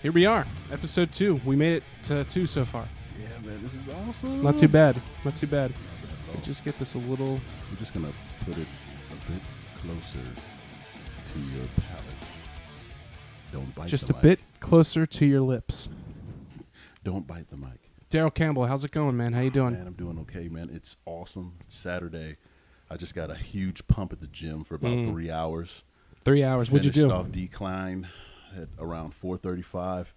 Here we are, episode 2. We made it to 2 so far. Yeah, man, this is awesome. Not too bad. Not too bad. Just get this a little. We're just gonna put it a bit closer to your palate. Don't bite. Just the a mic. bit closer to your lips. Don't bite the mic. Darrell Campbell, how's it going, man? How you doing? Man, I'm doing okay, man. It's awesome. It's Saturday. I just got a huge pump at the gym for about 3 hours. 3 hours. What'd you do? Finished off decline at around 435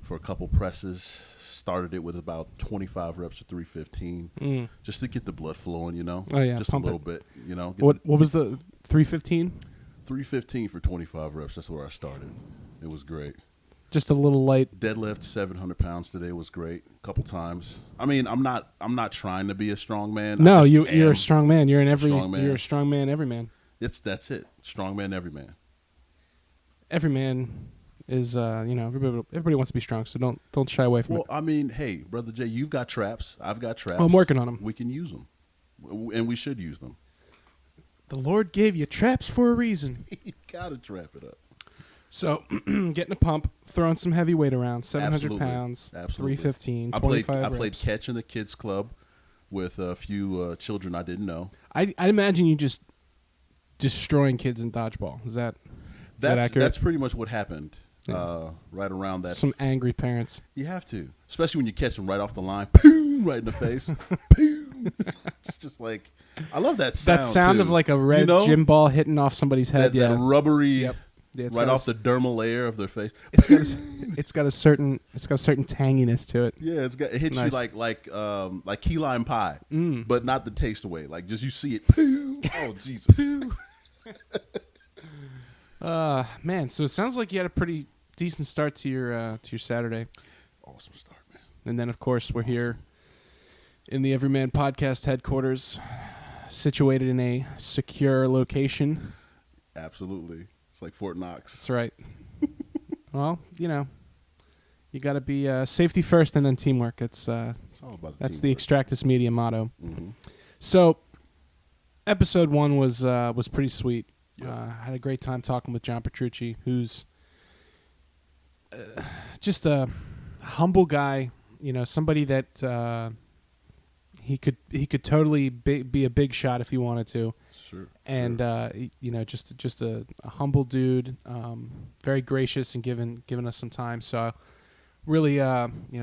for a couple presses. Started it with about 25 reps of 315, just to get the blood flowing, you know. Oh yeah, just pump a little bit, you know. What was the 315? 315 for 25 reps. That's where I started. It was great. Just a little light. Deadlift 700 pounds today was great. A couple times. I mean, I'm not trying to be a strong man. No, you're a strong man. You're a strong man, every man. That's it. Strong man, every man. Every man is everybody wants to be strong, so don't shy away from it. Well, I mean, hey, Brother Jay, you've got traps. I've got traps. I'm working on them. We can use them, and we should use them. The Lord gave you traps for a reason. You gotta trap it up. So, getting a pump, throwing some heavy weight around, 700 Absolutely. pounds, Absolutely. 315, I 25 played reps. catch in the kids club with a few children I didn't know. I imagine you just destroying kids in dodgeball. Is that accurate? That's pretty much what happened. Yeah. Right around that. Some angry parents. You have to, especially when you catch them right off the line, boom, right in the face. Boom. It's just like, I love that sound. That sound too. of like a red gym ball hitting off somebody's head. That rubbery, Yep. Yeah, right off the dermal layer of their face. It's got a certain tanginess to it. Yeah, it hits nice. you like key lime pie, but not the taste away. Like just you see it. Oh Jesus. Man. So it sounds like you had a pretty decent start to your Saturday. Awesome start, man. And then of course we're here in the Everyman podcast headquarters, situated in a secure location. Absolutely. It's like Fort Knox. That's right. Well, you got to be safety first and then teamwork. It's all about that's teamwork. the Extractus Media motto. Mm-hmm. So, episode 1 was pretty sweet. Yep. Had a great time talking with John Petrucci, who's just a humble guy. Somebody that he could totally be a big shot if he wanted to. Sure. And just a humble dude, very gracious and giving us some time. So, really,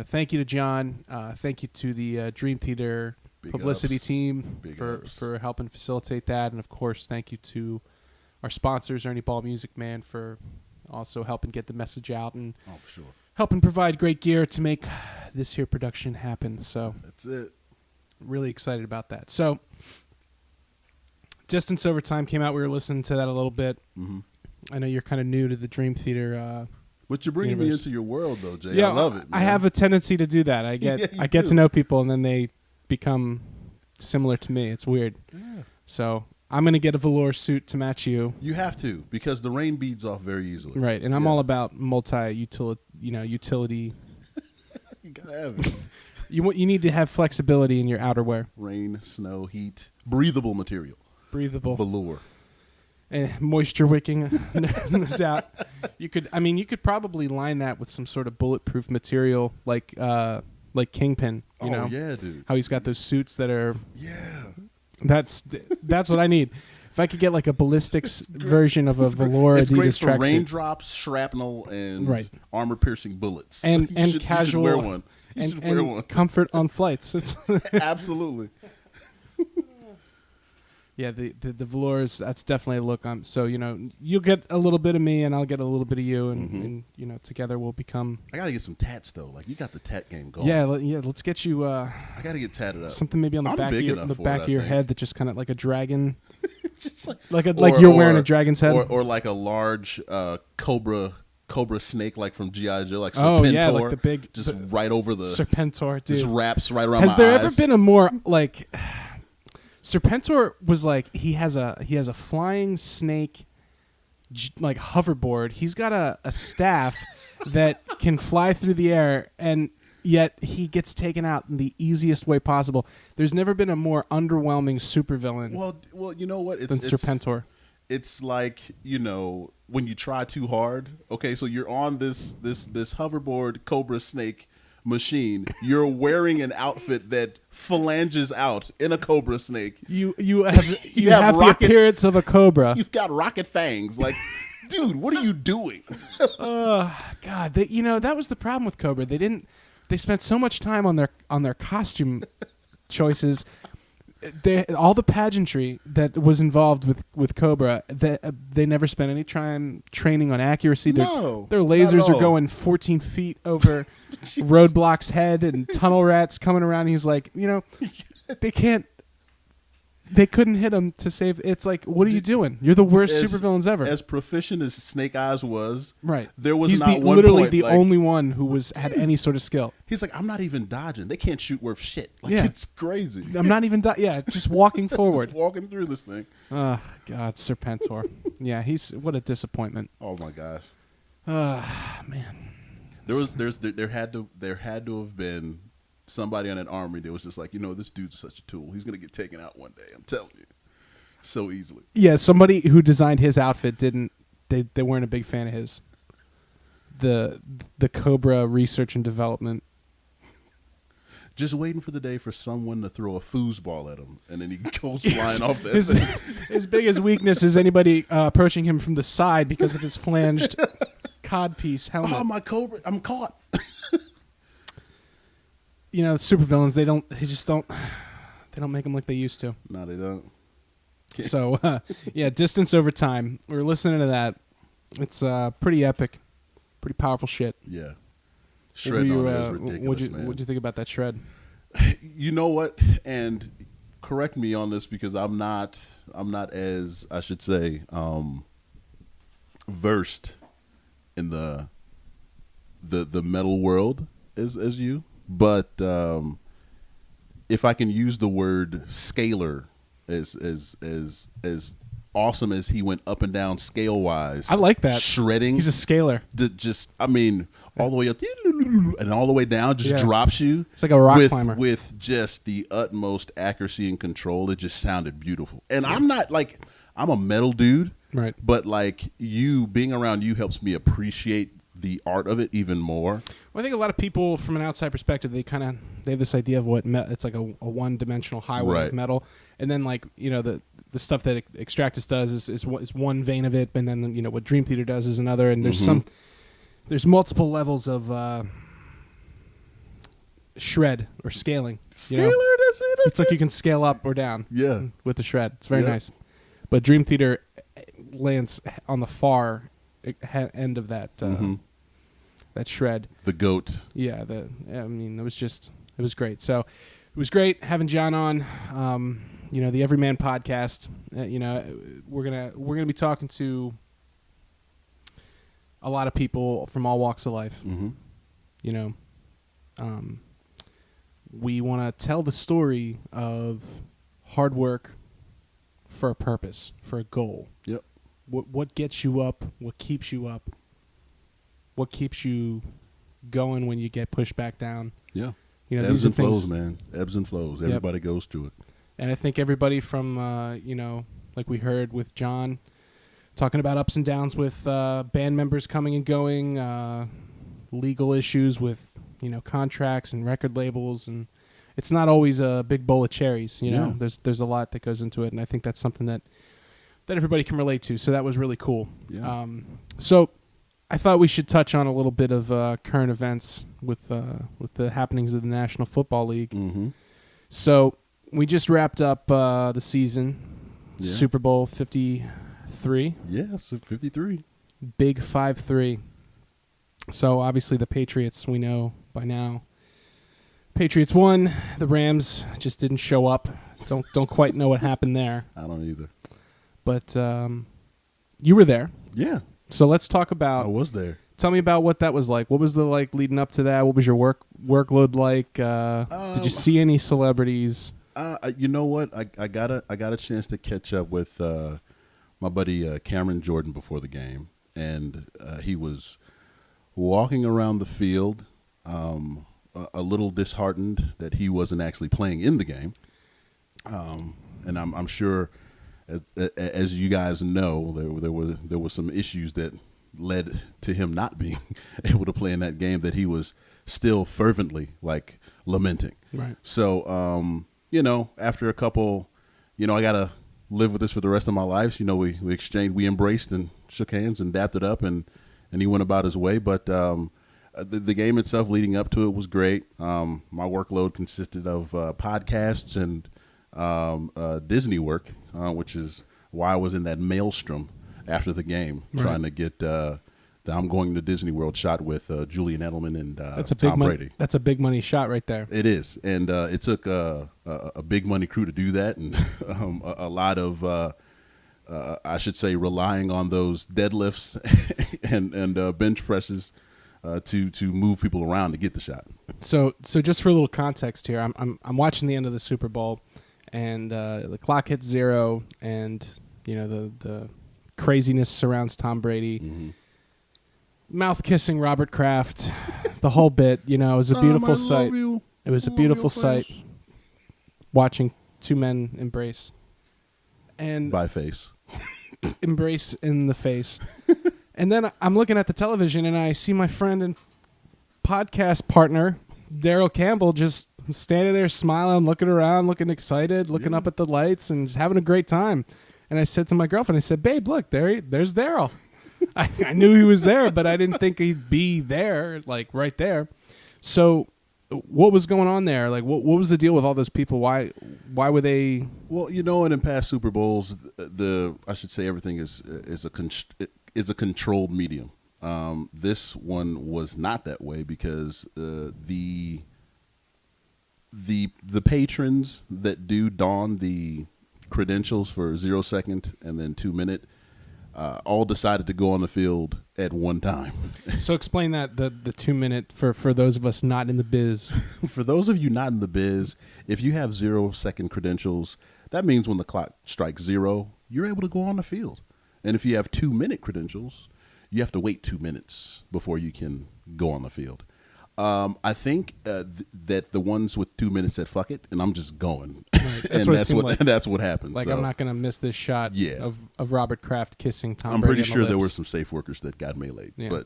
thank you to John. Thank you to the Dream Theater Big publicity ups. team Big for ups. helping facilitate that, and of course, thank you to our sponsors, Ernie Ball Music Man, for also helping get the message out and Sure. helping provide great gear to make this here production happen. So That's it. really excited about that. So. Distance Over Time came out. We were listening to that a little bit. Mm-hmm. I know you're kind of new to the Dream Theater. But you're bringing universe. me into your world, though, Jay. Yeah, I love it. Man. I have a tendency to do that. I Yeah, get you to do. know people, and then they become similar to me. It's weird. Yeah. So I'm gonna get a velour suit to match you. You have to, because the rain beads off very easily. Right, and I'm Yeah. all about utility. You gotta have it. You need to have flexibility in your outerwear. Rain, snow, heat, breathable material. Breathable. Velour. And moisture wicking, no doubt. You could probably line that with some sort of bulletproof material, like Kingpin. Yeah, dude. How he's got those suits that are. Yeah. That's what I need. If I could get like a ballistics version of a velour It's great Adidas for tracksuit, raindrops, shrapnel, and armor-piercing bullets. and You casual, should wear one. You should wear one. comfort on flights. It's Absolutely. yeah, the velours. That's definitely a look. So you'll get a little bit of me, and I'll get a little bit of you, and together we'll become. I gotta get some tats though. Like you got the tat game going. Yeah, let's get you. I gotta get tatted up. Something maybe on the I'm back big of enough for back it, of your I think. head that just kind of like a dragon, Just like you're wearing a dragon's head. or like a large cobra snake, like from G.I. Joe, like Oh, Serpentor. yeah, like the big- just right over the Serpentor, dude. just wraps right around Has my there eyes. ever been a more like Serpentor was like he has a flying snake like hoverboard. He's got a staff that can fly through the air, and yet he gets taken out in the easiest way possible. There's never been a more underwhelming supervillain Well, you know what? than Serpentor. it's like, when you try too hard. Okay, so you're on this hoverboard cobra snake machine. You're wearing an outfit that phalanges out in a cobra snake. You have the appearance of a cobra. You've got rocket fangs. Like, dude, what are you doing? God, that was the problem with Cobra. They spent so much time on their costume choices. All the pageantry that was involved with Cobra, they never spent any time training on accuracy. Their lasers are going 14 feet over Roadblock's head, and tunnel rats coming around. He's like, they couldn't hit him to save. It's like, what are you doing? You're the worst supervillains ever. As proficient as Snake Eyes was, right? There was He's not one literally point, the only one who had any sort of skill. He's like, I'm not even dodging. They can't shoot worth shit. Like, it's crazy. I'm not even just walking forward. Just walking through this thing. Oh God, Serpentor. Yeah, what a disappointment. Oh my gosh. Man. There had to have been somebody on an army that was just like, this dude's such a tool. He's gonna get taken out one day. I'm telling you, so easily. Yeah, somebody who designed his outfit didn't. They weren't a big fan of his. The Cobra research and development. Just waiting for the day for someone to throw a foosball at him, and then he goes flying off that thing. His biggest weakness is anybody approaching him from the side because of his flanged codpiece helmet. Oh, my Cobra! I'm caught. Supervillains, they don't make them like they used to. No, they don't. So, Distance Over Time. We're listening to that. It's pretty epic, pretty powerful shit. Yeah. Shredding on it is ridiculous, man. What'd you think about that shred? You know what? And correct me on this because I'm not as, I should say, versed in the metal world as you. But if I can use the word scalar as awesome as he went up and down scale wise, I like that. Shredding. He's a scalar. All the way up and all the way down, just drops you. It's like a rock climber with just the utmost accuracy and control. It just sounded beautiful. And I'm a metal dude, right? But being around you helps me appreciate the art of it even more. Well, I think a lot of people, from an outside perspective, they have this idea of what it's like a one-dimensional highway of metal, and then the stuff that Extractus does is one vein of it, and then what Dream Theater does is another, and there's multiple levels of shred or scaling. That's it. It's like you can scale up or down. Yeah. With the shred, it's very nice. But Dream Theater lands on the far end of that. That shred. The goat. Yeah, it was great. So it was great having John on. The Everyman podcast. We're gonna be talking to a lot of people from all walks of life. We want to tell the story of hard work for a purpose, for a goal. Yep. What gets you up? What keeps you up? What keeps you going when you get pushed back down? Yeah. Ebbs and flows, man. Ebbs and flows. Everybody goes through it. And I think everybody from, like we heard with John, talking about ups and downs with band members coming and going, legal issues with, contracts and record labels. And it's not always a big bowl of cherries, know. There's a lot that goes into it. And I think that's something that everybody can relate to. So that was really cool. Yeah. So I thought we should touch on a little bit of current events with the happenings of the National Football League. Mm-hmm. So we just wrapped up the season, Super Bowl 53. Yeah, so 53. Big 5-3. So obviously the Patriots, we know by now. Patriots won. The Rams just didn't show up. Don't quite know what happened there. I don't either. But you were there. Yeah. So let's talk about. I was there. Tell me about what that was like. What was the leading up to that? What was your workload like? Did you see any celebrities? You know what? I got a chance to catch up with my buddy Cameron Jordan before the game, and he was walking around the field, a little disheartened that he wasn't actually playing in the game, and I'm sure as you guys know, there was some issues that led to him not being able to play in that game that he was still fervently like lamenting. Right. So, after a couple, I got to live with this for the rest of my life. So, we embraced and shook hands and dapped it up, and he went about his way. But the game itself leading up to it was great. My workload consisted of podcasts and Disney work, which is why I was in that maelstrom after the game, trying to get the I'm going to Disney World shot with Julian Edelman and Tom Brady. That's a big money shot right there. It is, and it took a big money crew to do that, and a lot of I should say relying on those deadlifts and bench presses to move people around to get the shot. So just for a little context here, I'm watching the end of the Super Bowl, and the clock hits 0, and the craziness surrounds Tom Brady. Mm-hmm. Mouth kissing Robert Kraft, the whole bit. It was a beautiful sight. It was a beautiful sight watching two men embrace. And by face. Embrace in the face. And then I'm looking at the television and I see my friend and podcast partner, Darrell Campbell, just standing there smiling, looking around, looking excited, looking up at the lights and just having a great time. And I said to my girlfriend, I said, babe, look, there's Darrell. I knew he was there, but I didn't think he'd be there, like right there. So what was going on there? Like, what was the deal with all those people? Why were they? Well, and in past Super Bowls, I should say everything is a controlled medium. This one was not that way because the patrons that do don the credentials for 0 second and then 2 minute all decided to go on the field at one time. So explain that, the 2 minute, for those of us not in the biz. For those of you not in the biz, if you have 0 second credentials, that means when the clock strikes 0, you're able to go on the field. And if you have 2 minute credentials, you have to wait 2 minutes before you can go on the field. I think that the ones with 2 minutes said "fuck it" and I'm just going, right. That's what happened. Like, so, I'm not going to miss this shot of Robert Kraft kissing Tom I'm Brady. pretty sure there were some safe workers that got meleeed, but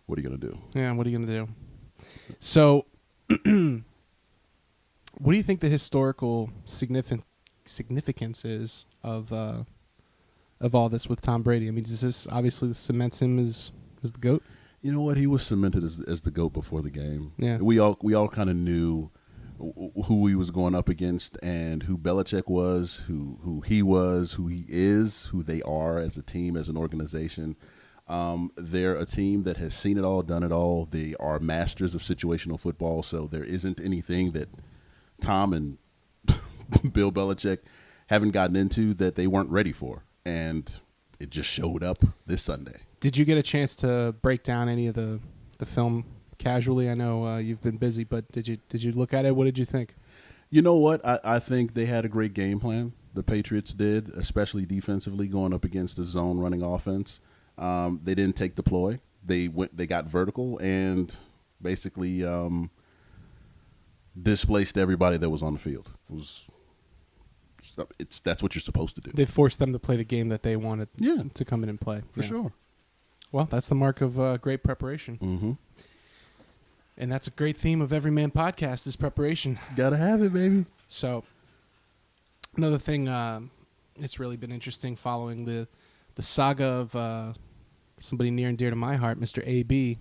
what are you going to do? Yeah, what are you going to do? So, what do you think the historical significance is of all this with Tom Brady? I mean, does this obviously cements him as the GOAT? You know what? He was cemented as the GOAT before the game. Yeah. We all kind of knew who he was going up against and who Belichick was, who he was, who he is, who they are as a team, as an organization. They're a team that has seen it all, done it all. They are masters of situational football, so there isn't anything that Tom and Bill Belichick haven't gotten into that they weren't ready for. And it just showed up this Sunday. Did you get a chance to break down any of the film casually? I know you've been busy, but did you look at it? What did you think? You know what? I think they had a great game plan. The Patriots did, especially defensively, going up against the zone running offense. They didn't take the ploy. They got vertical and basically displaced everybody that was on the field. That's what you're supposed to do. They forced them to play the game that they wanted to come in and play. For sure. Well, that's the mark of great preparation. Mm-hmm. And that's a great theme of Everyman podcast is preparation. Gotta have it, baby. So, another thing, it's really been interesting following the saga of somebody near and dear to my heart, Mr. A.B.,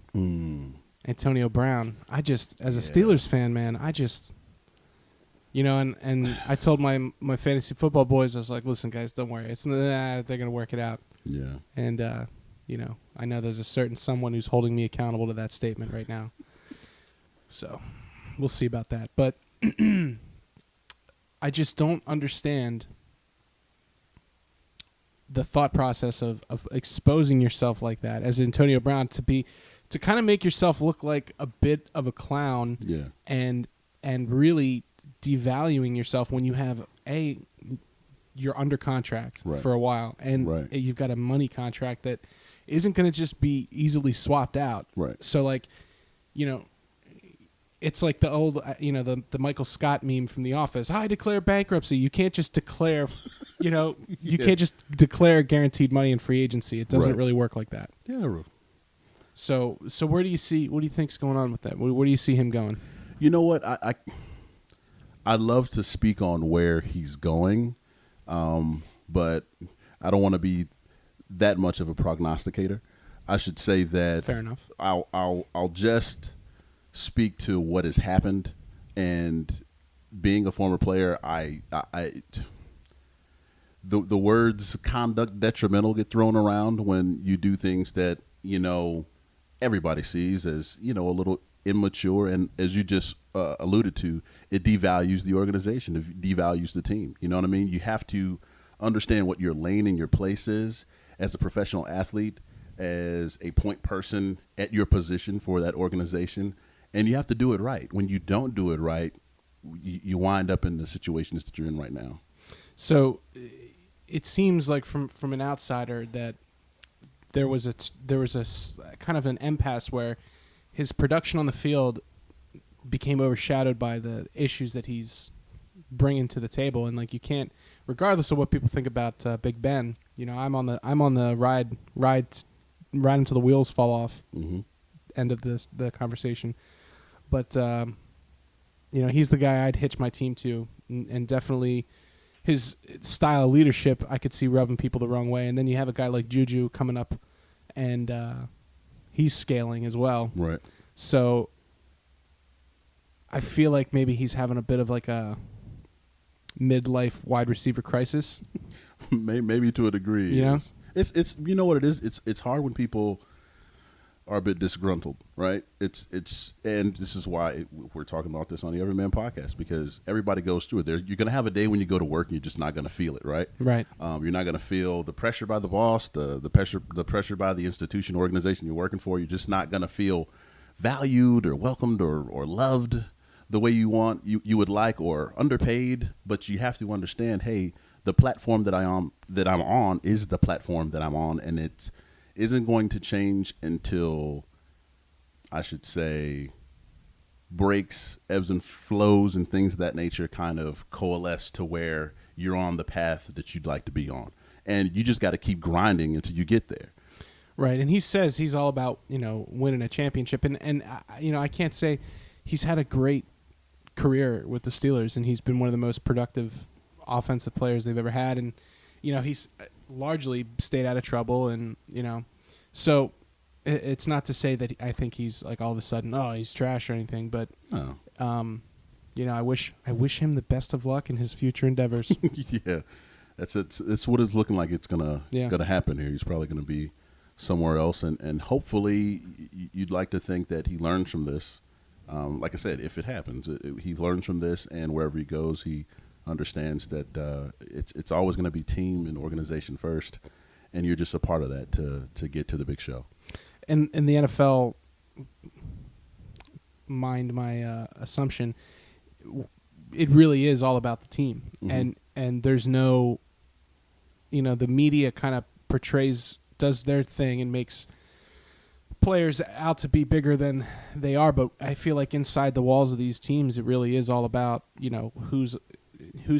Antonio Brown. I just, as a Steelers fan, man, and I told my fantasy football boys, I was like, listen, guys, don't worry. They're going to work it out. Yeah. And, I know there's a certain someone who's holding me accountable to that statement right now. So we'll see about that. But I just don't understand the thought process of exposing yourself like that as Antonio Brown to kind of make yourself look like a bit of a clown and really devaluing yourself when you have you're under contract for a while and you've got a money contract that isn't going to just be easily swapped out. Right. So it's like the old, the Michael Scott meme from The Office. I declare bankruptcy. You can't just declare, you can't just declare guaranteed money in free agency. It doesn't really work like that. Yeah. So what do you think's going on with that? Where do you see him going? You know what? I'd love to speak on where he's going, but I don't want to be that much of a prognosticator. I should say that fair enough. I'll just speak to what has happened, and being a former player, the words conduct detrimental get thrown around when you do things that everybody sees as a little immature, and as you just alluded to, it devalues the organization, it devalues the team. You know what I mean? You have to understand what your lane and your place is as a professional athlete, as a point person at your position for that organization, and you have to do it right. When you don't do it right, you wind up in the situations that you're in right now. So it seems like from an outsider that there was a kind of an impasse where his production on the field became overshadowed by the issues that he's bringing to the table, and like you can't, regardless of what people think about Big Ben. I'm on the ride until the wheels fall off. Mm-hmm. End of the conversation, but he's the guy I'd hitch my team to, and definitely his style of leadership I could see rubbing people the wrong way. And then you have a guy like Juju coming up, and he's scaling as well. Right. So I feel like maybe he's having a bit of like a midlife wide receiver crisis. Maybe to a degree. Yeah. It's you know what it is? It's hard when people are a bit disgruntled, right? It's and this is why we're talking about this on the Everyman podcast, because everybody goes through it. You're going to have a day when you go to work and you're just not going to feel it, right? Right. You're not going to feel the pressure by the boss, the pressure by the institution, organization you're working for. You're just not going to feel valued or welcomed or loved the way you would like, or underpaid. But you have to understand, hey, the platform that I'm on is the platform that I'm on, and it isn't going to change until, I should say, breaks, ebbs and flows, and things of that nature kind of coalesce to where you're on the path that you'd like to be on, and you just got to keep grinding until you get there. Right, and he says he's all about winning a championship, and I can't say he's had a great career with the Steelers, and he's been one of the most productive offensive players they've ever had, and he's largely stayed out of trouble, and so it's not to say that I think he's like all of a sudden he's trash or anything, but I wish him the best of luck in his future endeavors. Yeah, that's what it's looking like. It's gonna happen here. He's probably gonna be somewhere else, and hopefully you'd like to think that he learns from this. Like I said, if it happens, he learns from this, and wherever he goes, he understands that it's always going to be team and organization first, and you're just a part of that to get to the big show. And in the NFL, mind my assumption, it really is all about the team, mm-hmm. and there's no, the media kind of does their thing and makes players out to be bigger than they are, but I feel like inside the walls of these teams, it really is all about who's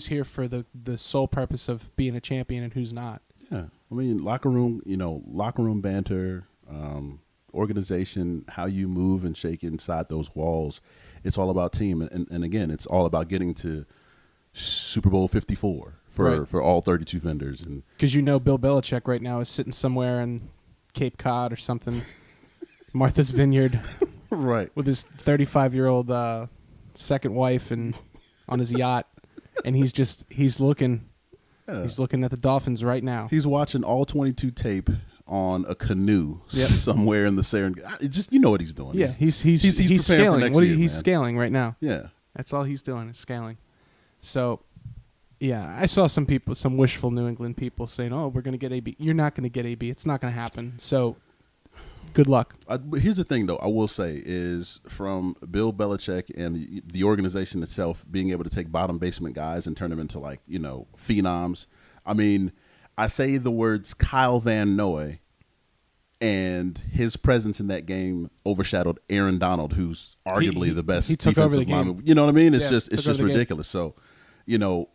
here for the sole purpose of being a champion and who's not. Yeah, I mean, locker room banter, organization, how you move and shake inside those walls. It's all about team, and again, it's all about getting to Super Bowl 54 for all 32 vendors. And because Bill Belichick right now is sitting somewhere in Cape Cod or something, Martha's Vineyard, right, with his 35-year-old second wife and on his yacht. And he's looking at the Dolphins right now. He's watching all 22 tape on a canoe somewhere in the Serengeti. Just what he's doing. Yeah, he's scaling. He's scaling right now. Yeah, that's all he's doing is scaling. So, yeah, I saw some wishful New England people saying, "Oh, we're going to get AB." You're not going to get AB. It's not going to happen. So, good luck. Here's the thing, though. I will say is from Bill Belichick and the organization itself being able to take bottom basement guys and turn them into phenoms. I mean, I say the words Kyle Van Noy, And his presence in that game overshadowed Aaron Donald, who's arguably the best he took over the defensive game. lineman. You know what I mean? It's Yeah, just took over the ridiculous. So,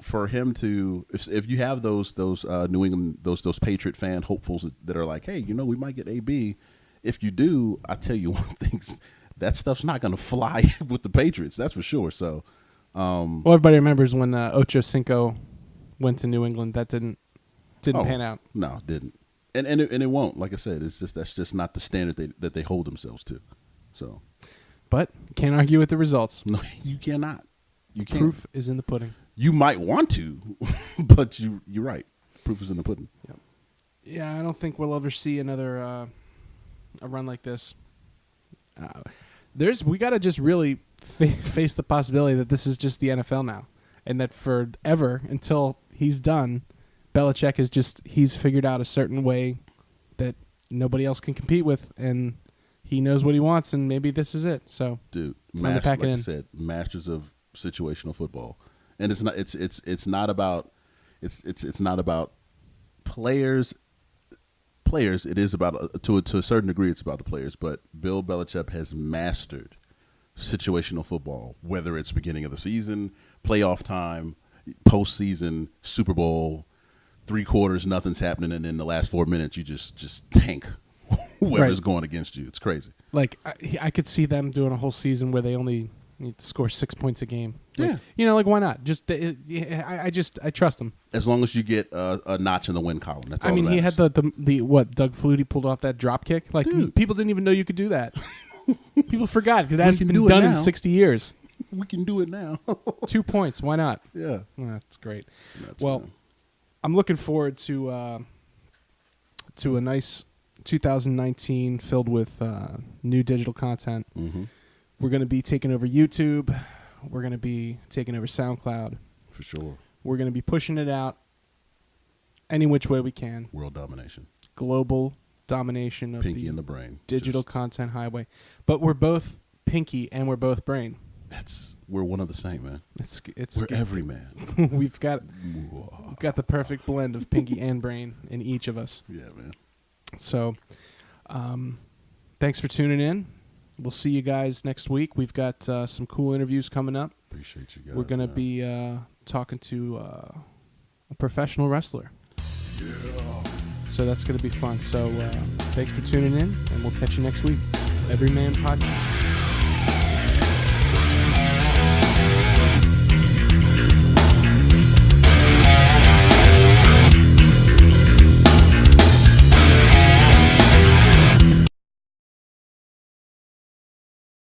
for him to, if you have those New England those Patriot fan hopefuls that are like, hey, we might get AB. If you do, I tell you one thing, that stuff's not going to fly with the Patriots. That's for sure. So, well, everybody remembers when Ocho Cinco went to New England. That didn't pan out. No, it didn't. And it won't. Like I said, that's just not the standard that they hold themselves to. So, but can't argue with the results. No, you cannot. You can't. Proof is in the pudding. You might want to, but you're right. Proof is in the pudding. Yep. Yeah, I don't think we'll ever see another a run like this. We got to just really face the possibility that this is just the NFL now, and that forever until he's done, Belichick he's figured out a certain way that nobody else can compete with, and he knows what he wants, and maybe this is it. So, dude, like I said, masters of situational football, and it's not about players. Players, it is about to a certain degree, it's about the players. But Bill Belichick has mastered situational football, whether it's beginning of the season, playoff time, postseason, Super Bowl. 3 quarters, nothing's happening, and in the last 4 minutes, you just tank whoever's going against you. It's crazy. Like I could see them doing a whole season where they only need to score 6 points a game. Yeah, why not? I trust them. As long as you get a notch in the win column. That's all. He had the what Doug Flutie pulled off that drop kick. Like dude. People didn't even know you could do that. People forgot because that hadn't been done in 60 years. We can do it now. 2 points. Why not? Yeah, that's great. Well. Man. I'm looking forward to a nice 2019 filled with new digital content. Mm-hmm. We're going to be taking over YouTube. We're going to be taking over SoundCloud. For sure. We're going to be pushing it out any which way we can. World domination. Global domination of Pinky in the brain. Digital content highway. But we're both Pinky and we're both brain. We're one of the same, man. We're good. Everyman. We've got the perfect blend of Pinky and brain in each of us. Yeah, man. So, thanks for tuning in. We'll see you guys next week. We've got some cool interviews coming up. Appreciate you guys. We're going to be talking to a professional wrestler. Yeah. So that's going to be fun. So thanks for tuning in, and we'll catch you next week. Everyman Podcast.